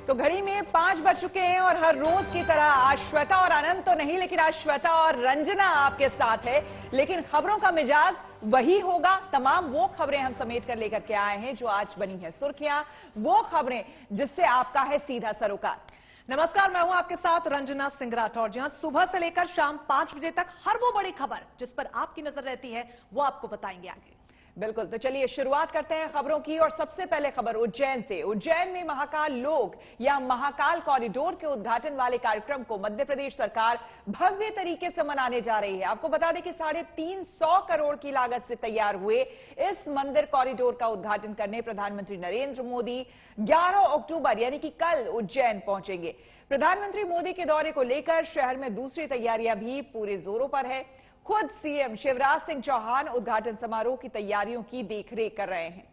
तो घड़ी में 5 बज चुके हैं और हर रोज की तरह आज श्वेता और आनंद तो नहीं, लेकिन आज श्वेता और रंजना आपके साथ है। लेकिन खबरों का मिजाज वही होगा। तमाम वो खबरें हम समेट कर लेकर के आए हैं जो आज बनी है सुर्खियां, वो खबरें जिससे आपका है सीधा सरोकार। नमस्कार, मैं हूं आपके साथ रंजना सिंह राठौर। जहां सुबह से लेकर शाम 5 बजे तक हर वो बड़ी खबर जिस पर आपकी नजर रहती है वो आपको बताएंगे आगे। बिल्कुल, तो चलिए शुरुआत करते हैं खबरों की। और सबसे पहले खबर उज्जैन से। उज्जैन में महाकाल लोक या महाकाल कॉरिडोर के उद्घाटन वाले कार्यक्रम को मध्य प्रदेश सरकार भव्य तरीके से मनाने जा रही है। आपको बता दें कि 350 करोड़ की लागत से तैयार हुए इस मंदिर कॉरिडोर का उद्घाटन करने प्रधानमंत्री नरेंद्र मोदी 11 अक्टूबर यानी कि कल उज्जैन पहुंचेंगे। प्रधानमंत्री मोदी के दौरे को लेकर शहर में दूसरी तैयारियां भी पूरे जोरों पर है। खुद सीएम शिवराज सिंह चौहान उद्घाटन समारोह की तैयारियों की देखरेख कर रहे हैं।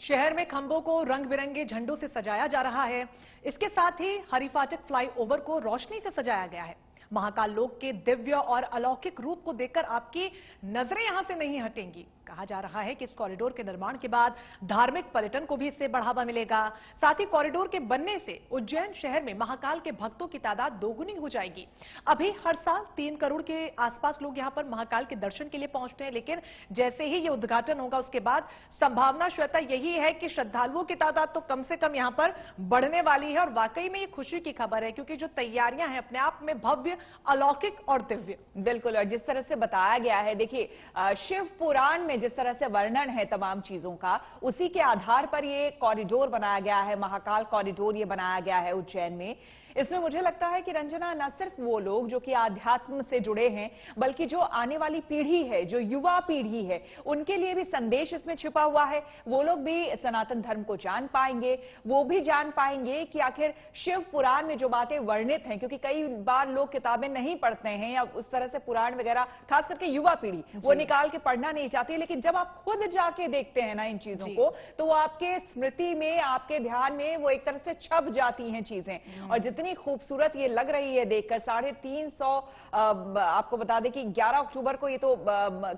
शहर में खंभों को रंग बिरंगे झंडों से सजाया जा रहा है। इसके साथ ही हरिफाटक फ्लाईओवर को रोशनी से सजाया गया है। महाकाल लोक के दिव्य और अलौकिक रूप को देखकर आपकी नजरें यहां से नहीं हटेंगी। कहा जा रहा है कि इस कॉरिडोर के निर्माण के बाद धार्मिक पर्यटन को भी इससे बढ़ावा मिलेगा। साथ ही कॉरिडोर के बनने से उज्जैन शहर में महाकाल के भक्तों की तादाद दोगुनी हो जाएगी। अभी हर साल 3 करोड़ के आसपास लोग यहां पर महाकाल के दर्शन के लिए पहुंचते हैं, लेकिन जैसे ही ये उद्घाटन होगा उसके बाद संभावना श्वेता यही है कि श्रद्धालुओं की तादाद तो कम से कम यहां पर बढ़ने वाली है। और वाकई में ये खुशी की खबर है, क्योंकि जो तैयारियां हैं अपने आप में भव्य, अलौकिक और दिव्य। बिल्कुल, और जिस तरह से बताया गया है, देखिए शिव पुराण में जिस तरह से वर्णन है तमाम चीजों का, उसी के आधार पर ये कॉरिडोर बनाया गया है। महाकाल कॉरिडोर ये बनाया गया है उज्जैन में। इसमें मुझे लगता है कि रंजना, न सिर्फ वो लोग जो कि आध्यात्म से जुड़े हैं, बल्कि जो आने वाली पीढ़ी है, जो युवा पीढ़ी है, उनके लिए भी संदेश इसमें छिपा हुआ है। वो लोग भी सनातन धर्म को जान पाएंगे, वो भी जान पाएंगे कि आखिर शिव पुराण में जो बातें वर्णित हैं, क्योंकि कई बार लोग किताबें नहीं पढ़ते हैं या उस तरह से पुराण वगैरह, खास करके युवा पीढ़ी वो निकाल के पढ़ना नहीं चाहती है। लेकिन जब आप खुद जाके देखते हैं ना इन चीजों को, तो वो आपके स्मृति में, आपके ध्यान में वो एक तरह से छप जाती हैं चीजें। और जितनी खूबसूरत ये लग रही है देखकर, 350, आपको बता दें कि 11 अक्टूबर को ये तो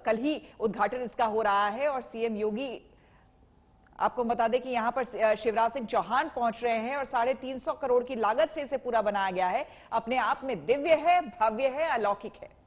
कल ही उद्घाटन इसका हो रहा है। और सीएम योगी, आपको बता दें कि यहां पर शिवराज सिंह चौहान पहुंच रहे हैं और 350 करोड़ की लागत से इसे पूरा बनाया गया है। अपने आप में दिव्य है, भव्य है, अलौकिक है।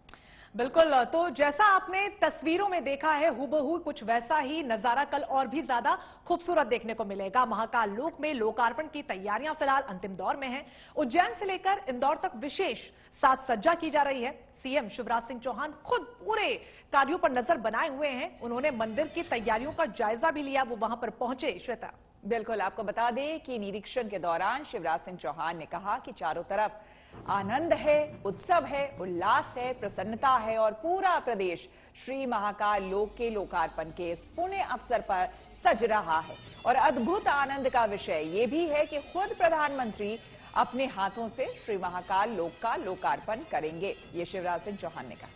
बिल्कुल, तो जैसा आपने तस्वीरों में देखा है, हूबहू कुछ वैसा ही नजारा कल और भी ज्यादा खूबसूरत देखने को मिलेगा। महाकाल लोक में लोकार्पण की तैयारियां फिलहाल अंतिम दौर में हैं। उज्जैन से लेकर इंदौर तक विशेष साज सज्जा की जा रही है। सीएम शिवराज सिंह चौहान खुद पूरे कार्यों पर नजर बनाए हुए हैं। उन्होंने मंदिर की तैयारियों का जायजा भी लिया, वो वहां पर पहुंचे। श्वेता, बिल्कुल, आपको बता दें कि निरीक्षण के दौरान शिवराज सिंह चौहान ने कहा कि चारों तरफ आनंद है, उत्सव है, उल्लास है, प्रसन्नता है और पूरा प्रदेश श्री महाकाल लोक के लोकार्पण के इस पुण्य अवसर पर सज रहा है। और अद्भुत आनंद का विषय यह भी है कि खुद प्रधानमंत्री अपने हाथों से श्री महाकाल लोक का लोकार्पण करेंगे, ये शिवराज सिंह चौहान ने कहा।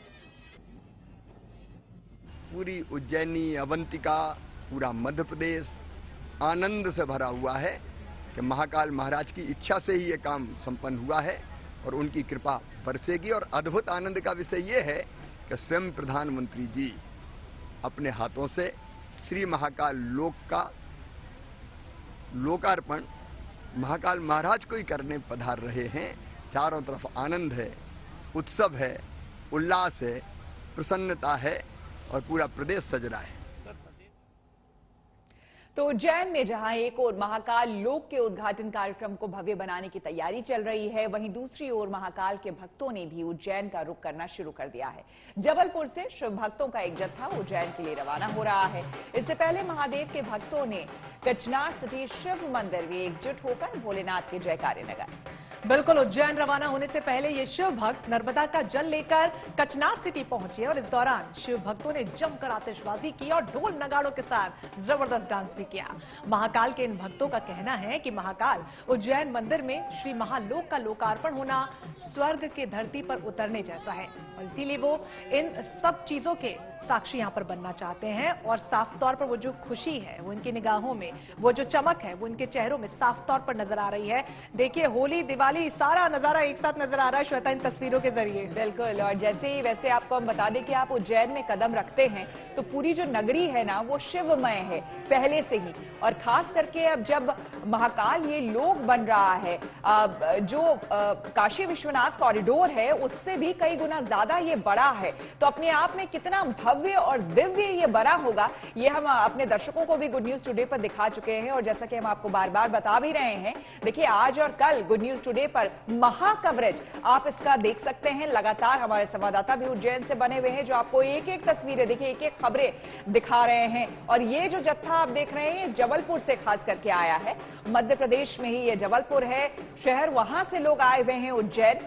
पूरी उज्जैनी, अवंतिका, पूरा मध्य प्रदेश आनंद से भरा हुआ है कि महाकाल महाराज की इच्छा से ही ये काम संपन्न हुआ है और उनकी कृपा बरसेगी। और अद्भुत आनंद का विषय ये है कि स्वयं प्रधानमंत्री जी अपने हाथों से श्री महाकाल लोक का लोकार्पण महाकाल महाराज को ही करने पधार रहे हैं। चारों तरफ आनंद है, उत्सव है, उल्लास है, प्रसन्नता है और पूरा प्रदेश सज रहा है। तो उज्जैन में जहां एक ओर महाकाल लोक के उद्घाटन कार्यक्रम को भव्य बनाने की तैयारी चल रही है, वहीं दूसरी ओर महाकाल के भक्तों ने भी उज्जैन का रुख करना शुरू कर दिया है। जबलपुर से शिव भक्तों का एक जत्था उज्जैन के लिए रवाना हो रहा है। इससे पहले महादेव के भक्तों ने कचनार सिटी शिव मंदिर में एकजुट होकर भोलेनाथ के जयकारे लगाए। बिल्कुल, उज्जैन रवाना होने से पहले ये शिव भक्त नर्मदा का जल लेकर कचनार सिटी पहुंचे और इस दौरान शिव भक्तों ने जमकर आतिशबाजी की और ढोल नगाड़ों के साथ जबरदस्त डांस भी किया। महाकाल के इन भक्तों का कहना है कि महाकाल उज्जैन मंदिर में श्री महालोक का लोकार्पण होना स्वर्ग के धरती पर उतरने जैसा है और इसीलिए वो इन सब चीजों के साक्षी यहां पर बनना चाहते हैं और साफ तौर पर वो जो खुशी है, वो इनकी निगाहों में, वो जो चमक है, वो इनके चेहरों में साफ तौर पर नजर आ रही है। देखिए, होली, दिवाली, सारा नजारा एक साथ नजर आ रहा है श्वेता इन तस्वीरों के जरिए। बिल्कुल। और जैसे ही वैसे आपको हम बता दें कि आप उज्जैन में कदम रखते हैं तो पूरी जो नगरी है ना, वो शिवमय है पहले से ही। और खास करके अब जब महाकाल ये लोक बन रहा है, जो काशी विश्वनाथ कॉरिडोर है उससे भी कई गुना ज्यादा ये बड़ा है, तो अपने आप में कितना भव्य और दिव्य ये बना होगा, ये हम अपने दर्शकों को भी गुड न्यूज टुडे पर दिखा चुके हैं। और जैसा कि हम आपको बार बार बता भी रहे हैं, देखिए आज और कल गुड न्यूज टुडे पर महा कवरेज आप इसका देख सकते हैं। लगातार हमारे संवाददाता भी उज्जैन से बने हुए हैं, जो आपको एक एक तस्वीरें, देखिए एक एक खबरें दिखा रहे हैं। और ये जो जत्था आप देख रहे हैं, जबलपुर से खास करके आया है। मध्य प्रदेश में ही ये जबलपुर है शहर, वहां से लोग आए हुए हैं उज्जैन।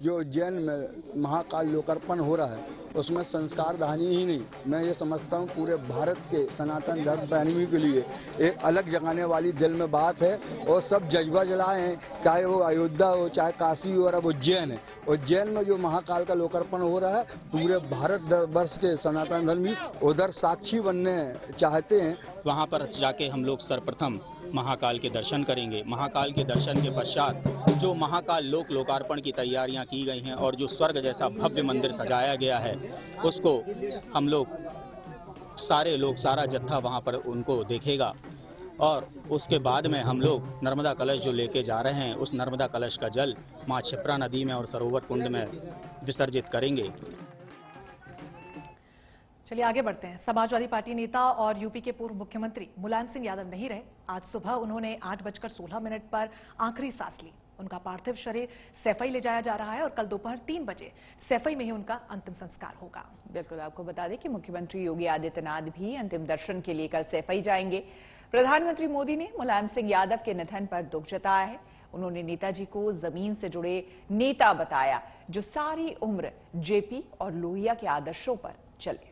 जो उज्जैन में महाकाल लोकार्पण हो रहा है उसमें संस्कार दानी ही नहीं, मैं ये समझता हूँ पूरे भारत के सनातन धर्म प्रेमियों के लिए एक अलग जगाने वाली दिल में बात है। और सब जज्बा जलाए हैं, चाहे वो अयोध्या हो, चाहे काशी हो, और अब उज्जैन है। उज्जैन में जो महाकाल का लोकार्पण हो रहा है, पूरे भारत वर्ष के सनातन धर्मी उधर साक्षी बनने चाहते हैं। वहाँ पर जाके हम लोग सर्वप्रथम महाकाल के दर्शन करेंगे। महाकाल के दर्शन के पश्चात जो महाकाल लोकार्पण की तैयारियां की गई हैं और जो स्वर्ग जैसा भव्य मंदिर सजाया गया है, उसको हम लोग सारा जत्था वहां पर उनको देखेगा। और उसके बाद में हम लोग नर्मदा कलश जो लेके जा रहे हैं, उस नर्मदा कलश का जल मां क्षिप्रा नदी में और सरोवर कुंड में विसर्जित करेंगे। चलिए आगे बढ़ते हैं। समाजवादी पार्टी नेता और यूपी के पूर्व मुख्यमंत्री मुलायम सिंह यादव नहीं रहे। आज सुबह उन्होंने 8:16 पर आखिरी सांस ली। उनका पार्थिव शरीर सैफई ले जाया जा रहा है और कल दोपहर 3 बजे सैफई में ही उनका अंतिम संस्कार होगा। बिल्कुल, आपको बता दें कि मुख्यमंत्री योगी आदित्यनाथ भी अंतिम दर्शन के लिए कल सैफई जाएंगे। प्रधानमंत्री मोदी ने मुलायम सिंह यादव के निधन पर दुख जताया है। उन्होंने नेताजी को जमीन से जुड़े नेता बताया, जो सारी उम्र जेपी और लोहिया के आदर्शों पर चले।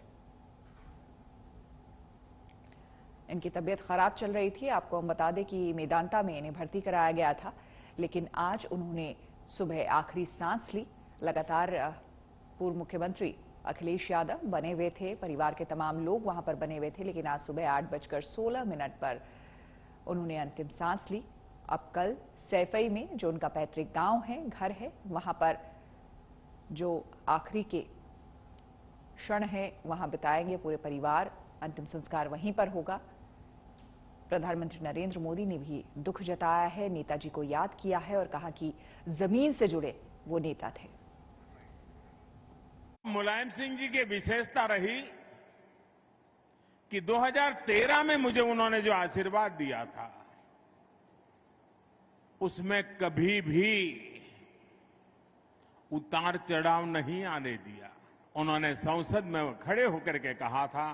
इनकी तबीयत खराब चल रही थी। आपको हम बता दें कि मेदांता में इन्हें भर्ती कराया गया था, लेकिन आज उन्होंने सुबह आखिरी सांस ली। लगातार पूर्व मुख्यमंत्री अखिलेश यादव बने हुए थे, परिवार के तमाम लोग वहां पर बने हुए थे, लेकिन आज सुबह 8:16 पर उन्होंने अंतिम सांस ली। अब कल सैफई में जो उनका पैतृक गांव है, घर है, वहां पर जो आखिरी के क्षण है वहां बिताएंगे पूरे परिवार। अंतिम संस्कार वहीं पर होगा। प्रधानमंत्री नरेंद्र मोदी ने भी दुख जताया है, नेताजी को याद किया है और कहा कि जमीन से जुड़े वो नेता थे। मुलायम सिंह जी की विशेषता रही कि 2013 में मुझे उन्होंने जो आशीर्वाद दिया था, उसमें कभी भी उतार चढ़ाव नहीं आने दिया। उन्होंने संसद में खड़े होकर के कहा था,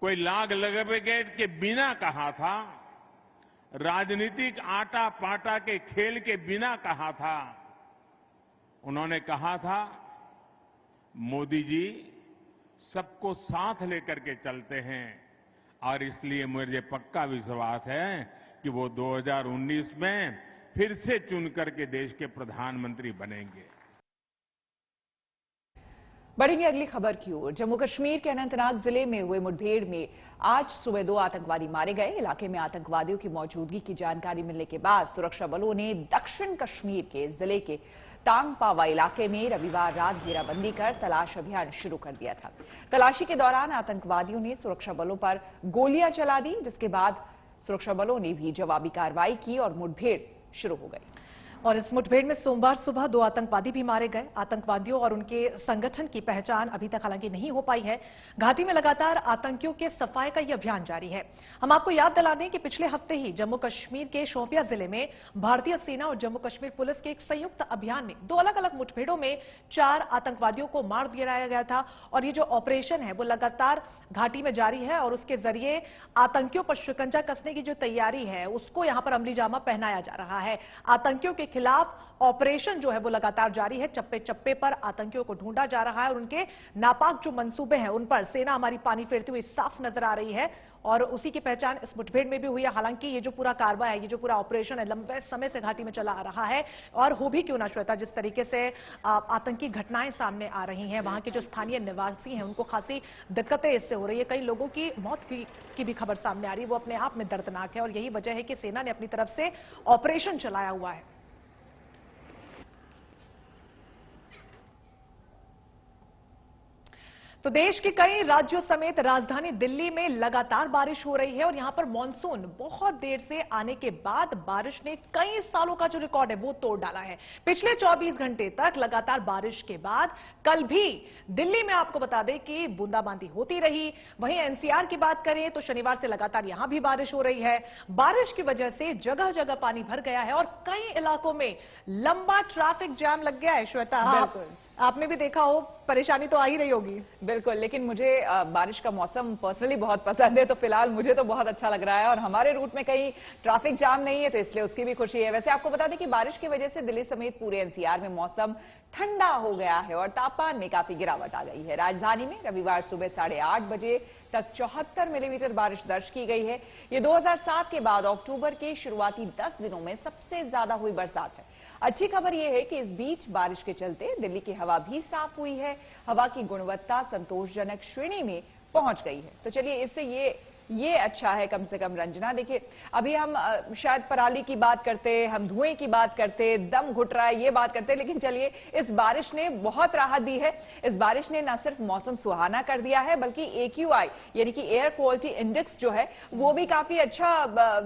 कोई लाग लगावेट के बिना कहा था, राजनीतिक आटा पाटा के खेल के बिना कहा था। उन्होंने कहा था, मोदी जी सबको साथ लेकर के चलते हैं और इसलिए मुझे पक्का विश्वास है कि वो 2019 में फिर से चुन करके देश के प्रधानमंत्री बनेंगे। बढ़ेंगे अगली खबर की ओर। जम्मू कश्मीर के अनंतनाग जिले में हुए मुठभेड़ में आज सुबह 2 आतंकवादी मारे गए। इलाके में आतंकवादियों की मौजूदगी की जानकारी मिलने के बाद सुरक्षा बलों ने दक्षिण कश्मीर के जिले के तांगपावा इलाके में रविवार रात घेराबंदी कर तलाश अभियान शुरू कर दिया था। तलाशी के दौरान आतंकवादियों ने सुरक्षा बलों पर गोलियां चला दी, जिसके बाद सुरक्षा बलों ने भी जवाबी कार्रवाई की और मुठभेड़ शुरू हो गई। और इस मुठभेड़ में सोमवार सुबह 2 आतंकवादी भी मारे गए। आतंकवादियों और उनके संगठन की पहचान अभी तक हालांकि नहीं हो पाई है। घाटी में लगातार आतंकियों के सफाये का यह अभियान जारी है। हम आपको याद दिला दें कि पिछले हफ्ते ही जम्मू कश्मीर के शोपियां जिले में भारतीय सेना और जम्मू कश्मीर पुलिस के एक संयुक्त अभियान में 2 अलग अलग मुठभेड़ों में 4 आतंकवादियों को मार गिराया गया था। और ये जो ऑपरेशन है वो लगातार घाटी में जारी है और उसके जरिए आतंकियों पर शिकंजा कसने की जो तैयारी है उसको यहां पर अमली जामा पहनाया जा रहा है। आतंकियों के खिलाफ ऑपरेशन जो है वो लगातार जारी है। चप्पे चप्पे पर आतंकियों को ढूंढा जा रहा है और उनके नापाक जो मंसूबे हैं उन पर सेना हमारी पानी फेरती हुई साफ नजर आ रही है और उसी की पहचान इस मुठभेड़ में भी हुई है। हालांकि ये जो पूरा कारवा है, ये जो पूरा ऑपरेशन है, लंबे समय से घाटी में चला आ रहा है और हो भी क्यों ना श्वेता, जिस तरीके से आतंकी घटनाएं सामने आ रही हैं, वहां के जो स्थानीय निवासी हैं उनको खासी दिक्कतें इससे हो रही है। कई लोगों की मौत की भी खबर सामने आ रही है, वो अपने आप में दर्दनाक है और यही वजह है कि सेना ने अपनी तरफ से ऑपरेशन चलाया हुआ है। तो देश के कई राज्यों समेत राजधानी दिल्ली में लगातार बारिश हो रही है और यहां पर मॉनसून बहुत देर से आने के बाद बारिश ने कई सालों का जो रिकॉर्ड है वो तोड़ डाला है। पिछले 24 घंटे तक लगातार बारिश के बाद कल भी दिल्ली में आपको बता दें कि बूंदाबांदी होती रही। वहीं एनसीआर की बात करें तो शनिवार से लगातार यहां भी बारिश हो रही है। बारिश की वजह से जगह जगह पानी भर गया है और कई इलाकों में लंबा ट्रैफिक जाम लग गया है। श्वेता, आपने भी देखा हो, परेशानी तो आ ही रही होगी। बिल्कुल, लेकिन मुझे बारिश का मौसम पर्सनली बहुत पसंद है, तो फिलहाल मुझे तो बहुत अच्छा लग रहा है और हमारे रूट में कहीं ट्रैफिक जाम नहीं है, तो इसलिए उसकी भी खुशी है। वैसे आपको बता दें कि बारिश की वजह से दिल्ली समेत पूरे एनसीआर में मौसम ठंडा हो गया है और तापमान में काफी गिरावट आ गई है। राजधानी में रविवार सुबह 8:30 बजे तक 74 मिलीमीटर बारिश दर्ज की गई है। ये 2007 के बाद अक्टूबर के शुरुआती 10 दिनों में सबसे ज्यादा हुई बरसात है। अच्छी खबर यह है कि इस बीच बारिश के चलते दिल्ली की हवा भी साफ हुई है। हवा की गुणवत्ता संतोषजनक श्रेणी में पहुंच गई है। तो चलिए, इससे ये अच्छा है कम से कम। रंजना, देखिए, अभी हम शायद पराली की बात करते, हम धुएं की बात करते, दम घुट रहा है ये बात करते, लेकिन चलिए, इस बारिश ने बहुत राहत दी है। इस बारिश ने न सिर्फ मौसम सुहाना कर दिया है, बल्कि AQI यानी कि एयर क्वालिटी इंडेक्स जो है वो भी काफी अच्छा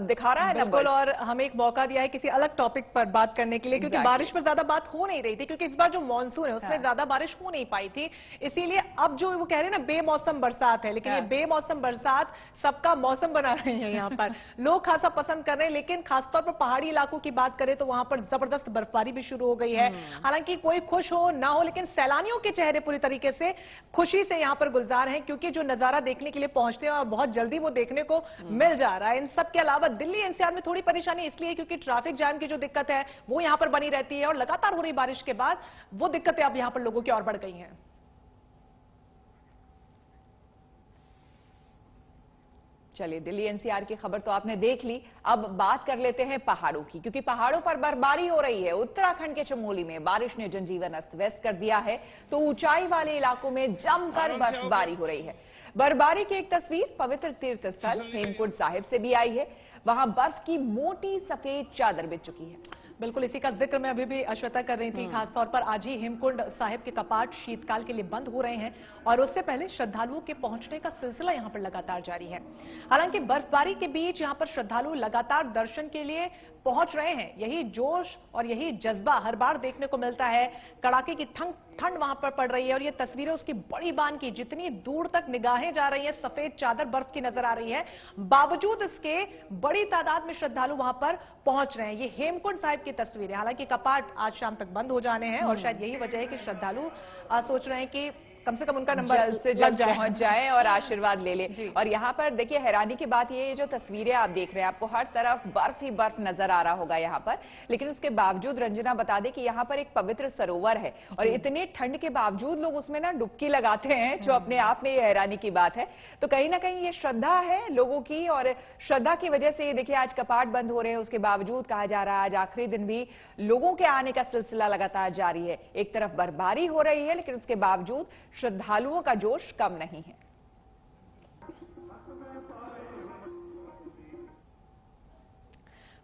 दिखा रहा है। बिल्कुल, और हमें एक मौका दिया है किसी अलग टॉपिक पर बात करने के लिए, क्योंकि बारिश पर ज्यादा बात हो नहीं रही थी, क्योंकि इस बार जो मानसून है उसमें ज्यादा बारिश हो नहीं पाई थी। इसीलिए अब जो वो कह रहे हैं ना बेमौसम बरसात है, लेकिन ये बेमौसम बरसात सबका मौसम बना रहे हैं। यहाँ पर लोग खासा पसंद कर रहे हैं, लेकिन खासतौर पर पहाड़ी इलाकों की बात करें तो वहां पर जबरदस्त बर्फबारी भी शुरू हो गई है। हालांकि कोई खुश हो ना हो, लेकिन सैलानियों के चेहरे पूरी तरीके से खुशी से यहाँ पर गुलजार हैं, क्योंकि जो नजारा देखने के लिए पहुंचते हैं और बहुत जल्दी वो देखने को मिल जा रहा है। इन सब के अलावा दिल्ली एनसीआर में थोड़ी परेशानी इसलिए क्योंकि ट्रैफिक जाम की जो दिक्कत है वो यहाँ पर बनी रहती है और लगातार हो रही बारिश के बाद वो दिक्कतें अब यहाँ पर लोगों की और बढ़ गई हैं। चलिए, दिल्ली एनसीआर की खबर तो आपने देख ली। अब बात कर लेते हैं पहाड़ों की, क्योंकि पहाड़ों पर बर्फबारी हो रही है। उत्तराखंड के चमोली में बारिश ने जनजीवन अस्त व्यस्त कर दिया है, तो ऊंचाई वाले इलाकों में जमकर बर्फबारी हो रही है। बर्फबारी की एक तस्वीर पवित्र तीर्थ स्थल हेमकुंड साहिब से भी आई है। वहां बर्फ की मोटी सफेद चादर बिछ चुकी है। बिल्कुल, इसी का जिक्र मैं अभी भी अश्वेता कर रही थी। खासतौर पर आज ही हेमकुंड साहिब के कपाट शीतकाल के लिए बंद हो रहे हैं और उससे पहले श्रद्धालुओं के पहुंचने का सिलसिला यहां पर लगातार जारी है। हालांकि बर्फबारी के बीच यहां पर श्रद्धालु लगातार दर्शन के लिए पहुंच रहे हैं। यही जोश और यही जज्बा हर बार देखने को मिलता है। कड़ाके की ठंड वहां पर पड़ रही है और ये तस्वीरें उसकी बड़ी बान की, जितनी दूर तक निगाहें जा रही हैं सफेद चादर बर्फ की नजर आ रही है। बावजूद इसके बड़ी तादाद में श्रद्धालु वहां पर पहुंच रहे हैं। ये हेमकुंड साहिब की तस्वीरें। हालांकि कपाट आज शाम तक बंद हो जाने हैं और शायद यही वजह है कि श्रद्धालु सोच रहे हैं कि कम से कम उनका नंबर जल्द से जल्द पहुंच जाए और आशीर्वाद ले ले। और यहाँ पर देखिए, हैरानी की बात ये है, जो तस्वीरें आप देख रहे हैं, आपको हर तरफ बर्फ ही बर्फ नजर आ रहा होगा यहाँ पर, लेकिन उसके बावजूद रंजना बता दें कि यहाँ पर एक पवित्र सरोवर है और इतने ठंड के बावजूद लोग उसमें ना डुबकी लगाते हैं, जो अपने आप में ये हैरानी की बात है। तो कहीं ना कहीं ये श्रद्धा है लोगों की और श्रद्धा की वजह से ये देखिए आज कपाट बंद हो रहे हैं, उसके बावजूद कहा जा रहा है आज आखिरी दिन भी लोगों के आने का सिलसिला लगातार जारी है। एक तरफ बर्फबारी हो रही है, लेकिन उसके बावजूद श्रद्धालुओं का जोश कम नहीं है।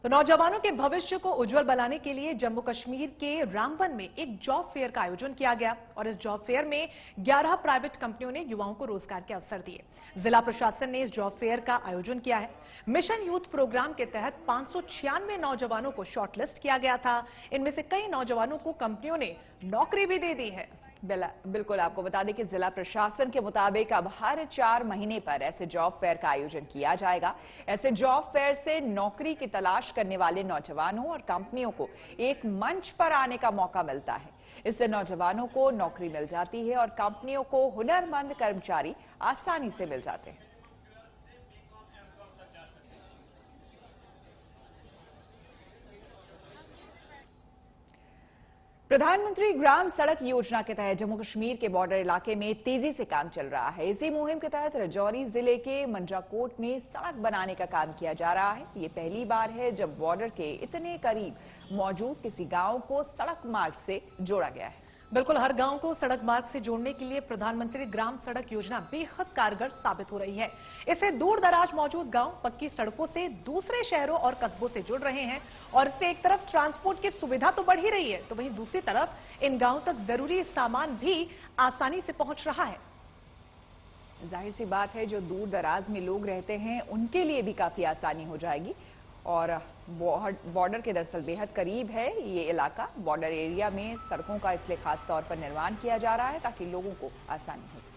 तो नौजवानों के भविष्य को उज्जवल बनाने के लिए जम्मू कश्मीर के रामबन में एक जॉब फेयर का आयोजन किया गया और इस जॉब फेयर में 11 प्राइवेट कंपनियों ने युवाओं को रोजगार के अवसर दिए। जिला प्रशासन ने इस जॉब फेयर का आयोजन किया है। मिशन यूथ प्रोग्राम के तहत 596 नौजवानों को शॉर्टलिस्ट किया गया था। इनमें से कई नौजवानों को कंपनियों ने नौकरी भी दे दी है। बिल्कुल, आपको बता दें कि जिला प्रशासन के मुताबिक अब हर 4 महीने पर ऐसे जॉब फेयर का आयोजन किया जाएगा। ऐसे जॉब फेयर से नौकरी की तलाश करने वाले नौजवानों और कंपनियों को एक मंच पर आने का मौका मिलता है। इससे नौजवानों को नौकरी मिल जाती है और कंपनियों को हुनरमंद कर्मचारी आसानी से मिल जाते हैं। प्रधानमंत्री ग्राम सड़क योजना के तहत जम्मू कश्मीर के बॉर्डर इलाके में तेजी से काम चल रहा है। इसी मुहिम के तहत राजौरी जिले के मंड्राकोट में सड़क बनाने का काम किया जा रहा है। ये पहली बार है जब बॉर्डर के इतने करीब मौजूद किसी गांव को सड़क मार्ग से जोड़ा गया है। बिल्कुल, हर गांव को सड़क मार्ग से जोड़ने के लिए प्रधानमंत्री ग्राम सड़क योजना बेहद कारगर साबित हो रही है। इससे दूर दराज मौजूद गांव पक्की सड़कों से दूसरे शहरों और कस्बों से जुड़ रहे हैं और इससे एक तरफ ट्रांसपोर्ट की सुविधा तो बढ़ ही रही है, तो वहीं दूसरी तरफ इन गांवों तक जरूरी सामान भी आसानी से पहुंच रहा है। जाहिर सी बात है, जो दूर दराज में लोग रहते हैं उनके लिए भी काफी आसानी हो जाएगी और बॉर्डर के दरअसल बेहद करीब है ये इलाका। बॉर्डर एरिया में सड़कों का इसलिए खास तौर पर निर्माण किया जा रहा है ताकि लोगों को आसानी हो सके।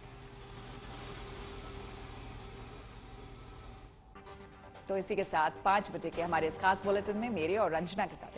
तो इसी के साथ 5 बजे के हमारे इस खास बुलेटिन में मेरे और रंजना के साथ